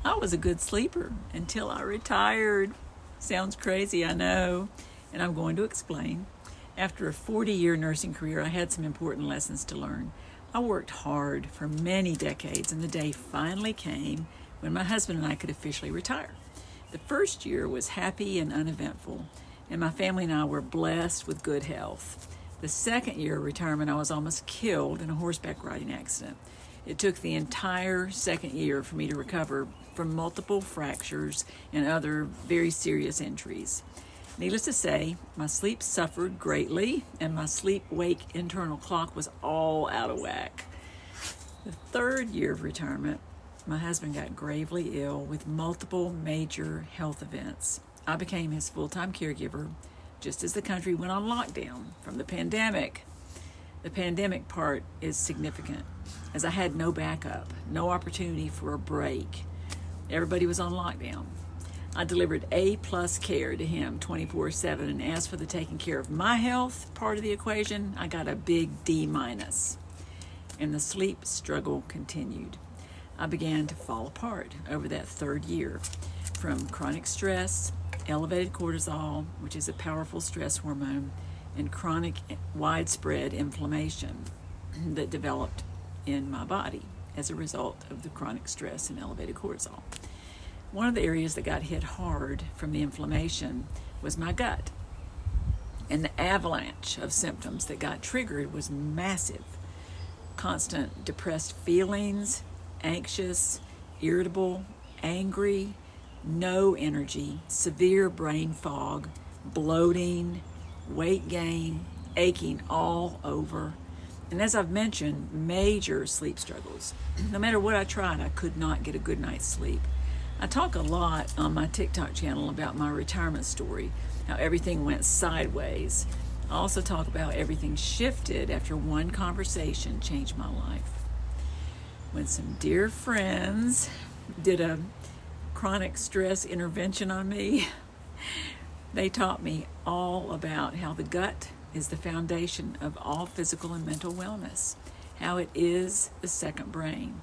I was a good sleeper until I retired. Sounds crazy, I know, and I'm going to explain. After a 40-year nursing career, I had some important lessons to learn. I worked hard for many decades, and the day finally came when my husband and I could officially retire. The first year was happy and uneventful, and my family and I were blessed with good health. The second year of retirement, I was almost killed in a horseback riding accident. It took the entire second year for me to recover from multiple fractures and other very serious injuries. Needless to say, my sleep suffered greatly, and my sleep-wake internal clock was all out of whack. The third year of retirement, my husband got gravely ill with multiple major health events. I became his full-time caregiver just as the country went on lockdown from the pandemic. The pandemic part is significant, as I had no backup, no opportunity for a break. Everybody was on lockdown. I delivered A+ care to him 24/7, and as for the taking care of my health part of the equation, I got a big D-. And the sleep struggle continued. I began to fall apart over that third year from chronic stress, elevated cortisol, which is a powerful stress hormone, and chronic widespread inflammation that developed in my body as a result of the chronic stress and elevated cortisol. One of the areas that got hit hard from the inflammation was my gut. And the avalanche of symptoms that got triggered was massive. Constant depressed feelings, anxious, irritable, angry, no energy, severe brain fog, bloating, weight gain, aching all over. And as I've mentioned, major sleep struggles. No matter what I tried, I could not get a good night's sleep. I talk a lot on my TikTok channel about my retirement story, how everything went sideways. I also talk about how everything shifted after one conversation changed my life. When some dear friends did a chronic stress intervention on me, they taught me all about how the gut is the foundation of all physical and mental wellness, how it is the second brain,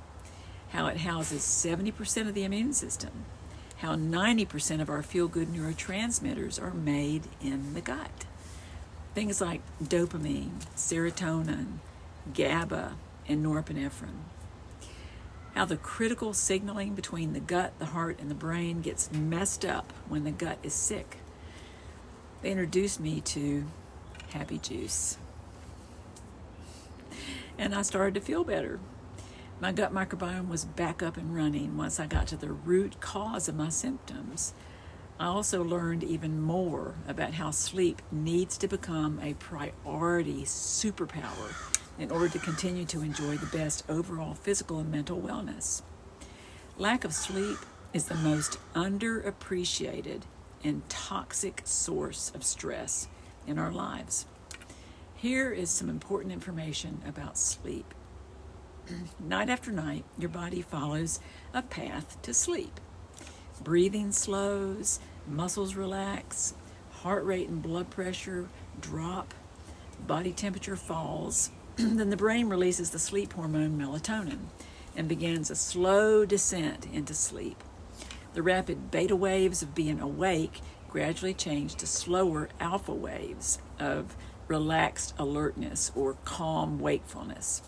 how it houses 70% of the immune system, how 90% of our feel-good neurotransmitters are made in the gut. Things like dopamine, serotonin, GABA, and norepinephrine. How the critical signaling between the gut, the heart, and the brain gets messed up when the gut is sick. They introduced me to Happy Juice, and I started to feel better. My gut microbiome was back up and running once I got to the root cause of my symptoms. I also learned even more about how sleep needs to become a priority superpower in order to continue to enjoy the best overall physical and mental wellness. Lack of sleep is the most underappreciated and toxic source of stress in our lives. Here is some important information about sleep. Night after night, your body follows a path to sleep. Breathing slows, muscles relax, heart rate and blood pressure drop, body temperature falls. Then the brain releases the sleep hormone melatonin and begins a slow descent into sleep. The rapid beta waves of being awake gradually change to slower alpha waves of relaxed alertness or calm wakefulness.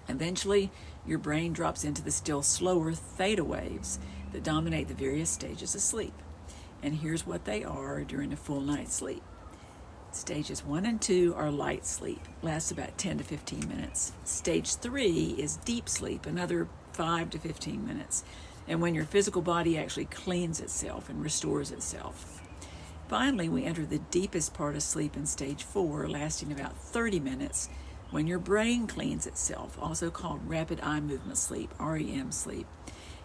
Eventually, your brain drops into the still slower theta waves that dominate the various stages of sleep. And here's what they are during a full night's sleep. Stages 1 and 2 are light sleep, lasts about 10 to 15 minutes. Stage 3 is deep sleep, another 5 to 15 minutes, and when your physical body actually cleans itself and restores itself. Finally, we enter the deepest part of sleep in stage 4, lasting about 30 minutes, when your brain cleans itself, also called rapid eye movement sleep, REM sleep.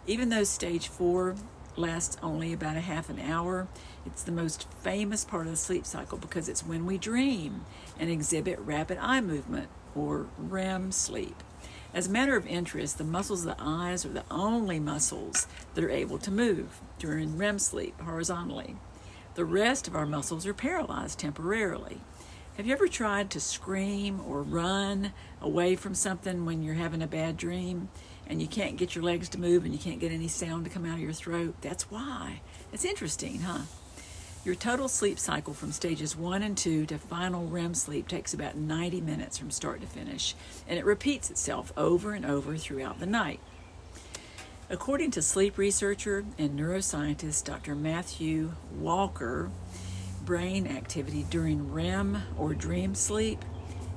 Even though stage 4 lasts only about a half an hour, it's the most famous part of the sleep cycle because it's when we dream and exhibit rapid eye movement, or REM sleep. As a matter of interest, the muscles of the eyes are the only muscles that are able to move during REM sleep horizontally. The rest of our muscles are paralyzed temporarily. Have you ever tried to scream or run away from something when you're having a bad dream and you can't get your legs to move and you can't get any sound to come out of your throat. That's why. It's interesting, huh? Your total sleep cycle from stages 1 and 2 to final REM sleep takes about 90 minutes from start to finish, and it repeats itself over and over throughout the night. According to sleep researcher and neuroscientist Dr. Matthew Walker, brain activity during REM or dream sleep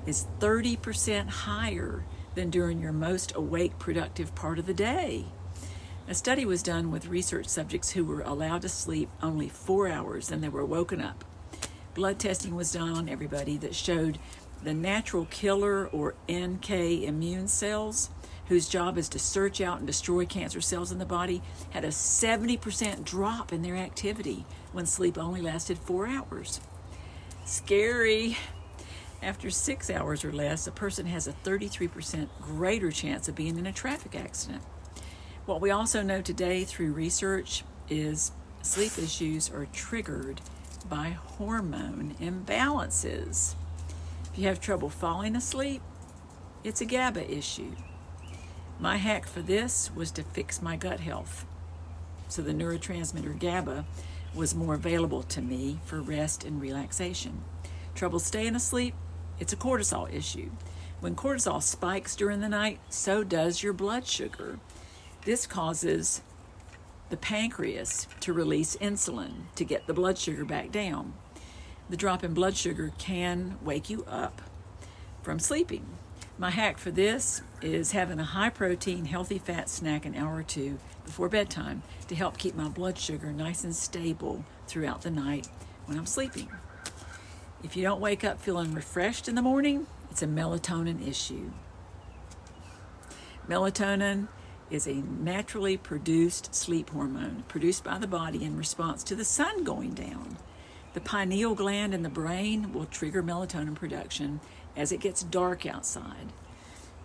is 30% higher than during your most awake, productive part of the day. A study was done with research subjects who were allowed to sleep only 4 hours, then they were woken up. Blood testing was done on everybody that showed the natural killer or NK immune cells, whose job is to search out and destroy cancer cells in the body, had a 70% drop in their activity when sleep only lasted 4 hours. Scary. After 6 hours or less, a person has a 33% greater chance of being in a traffic accident. What we also know today through research is sleep issues are triggered by hormone imbalances. If you have trouble falling asleep, it's a GABA issue. My hack for this was to fix my gut health, so the neurotransmitter GABA was more available to me for rest and relaxation. Trouble staying asleep? It's a cortisol issue. When cortisol spikes during the night, so does your blood sugar. This causes the pancreas to release insulin to get the blood sugar back down. The drop in blood sugar can wake you up from sleeping. My hack for this is having a high-protein, healthy fat snack an hour or two before bedtime to help keep my blood sugar nice and stable throughout the night when I'm sleeping. If you don't wake up feeling refreshed in the morning, it's a melatonin issue. Melatonin is a naturally produced sleep hormone produced by the body in response to the sun going down. The pineal gland in the brain will trigger melatonin production as it gets dark outside.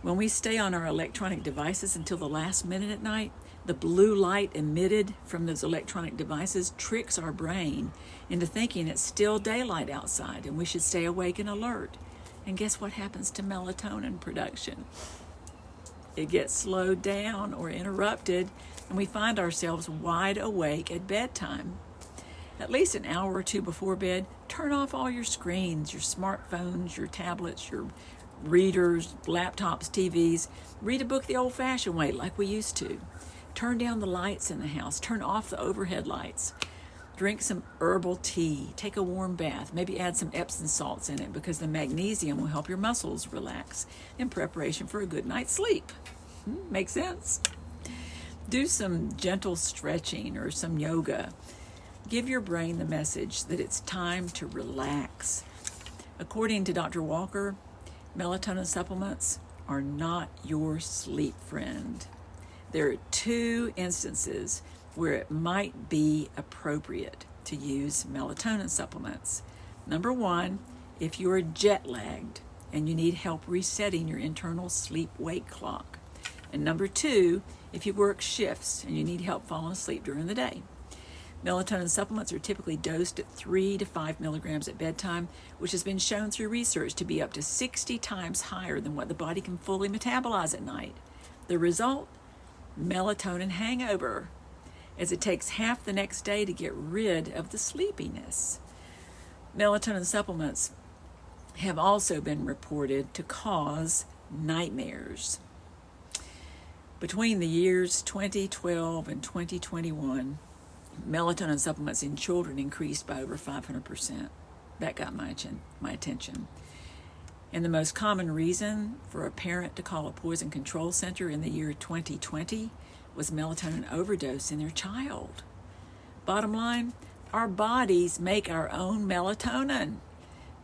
When we stay on our electronic devices until the last minute at night, the blue light emitted from those electronic devices tricks our brain into thinking it's still daylight outside and we should stay awake and alert. And guess what happens to melatonin production? It gets slowed down or interrupted, and we find ourselves wide awake at bedtime. At least an hour or two before bed, turn off all your screens, your smartphones, your tablets, your readers, laptops, TVs. Read a book the old-fashioned way, like we used to. Turn down the lights in the house. Turn off the overhead lights. Drink some herbal tea. Take a warm bath. Maybe add some Epsom salts in it because the magnesium will help your muscles relax in preparation for a good night's sleep. Makes sense? Do some gentle stretching or some yoga. Give your brain the message that it's time to relax. According to Dr. Walker, melatonin supplements are not your sleep friend. There are 2 instances where it might be appropriate to use melatonin supplements. Number 1, if you're jet lagged and you need help resetting your internal sleep-wake clock. And number 2, if you work shifts and you need help falling asleep during the day. Melatonin supplements are typically dosed at 3 to 5 milligrams at bedtime, which has been shown through research to be up to 60 times higher than what the body can fully metabolize at night. The result? Melatonin hangover, as it takes half the next day to get rid of the sleepiness. Melatonin supplements have also been reported to cause nightmares. Between the years 2012 and 2021, melatonin supplements in children increased by over 500%. That got my attention. And the most common reason for a parent to call a poison control center in the year 2020 was melatonin overdose in their child. Bottom line, our bodies make our own melatonin.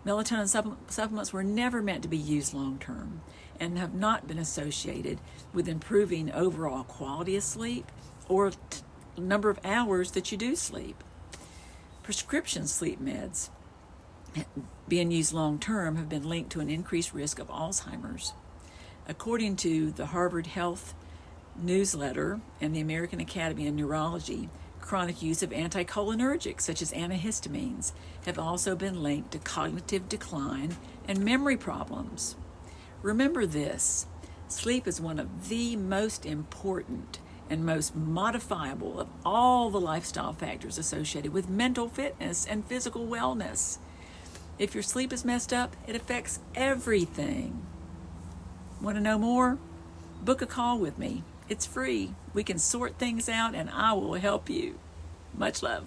Melatonin supplements were never meant to be used long term and have not been associated with improving overall quality of sleep or number of hours that you do sleep. Prescription sleep meds being used long term have been linked to an increased risk of Alzheimer's. According to the Harvard Health Newsletter and the American Academy of Neurology, chronic use of anticholinergics such as antihistamines have also been linked to cognitive decline and memory problems. Remember this, Sleep is one of the most important and most modifiable of all the lifestyle factors associated with mental fitness and physical wellness. If your sleep is messed up, it affects everything. Want to know more? Book a call with me. It's free. We can sort things out and I will help you. Much love.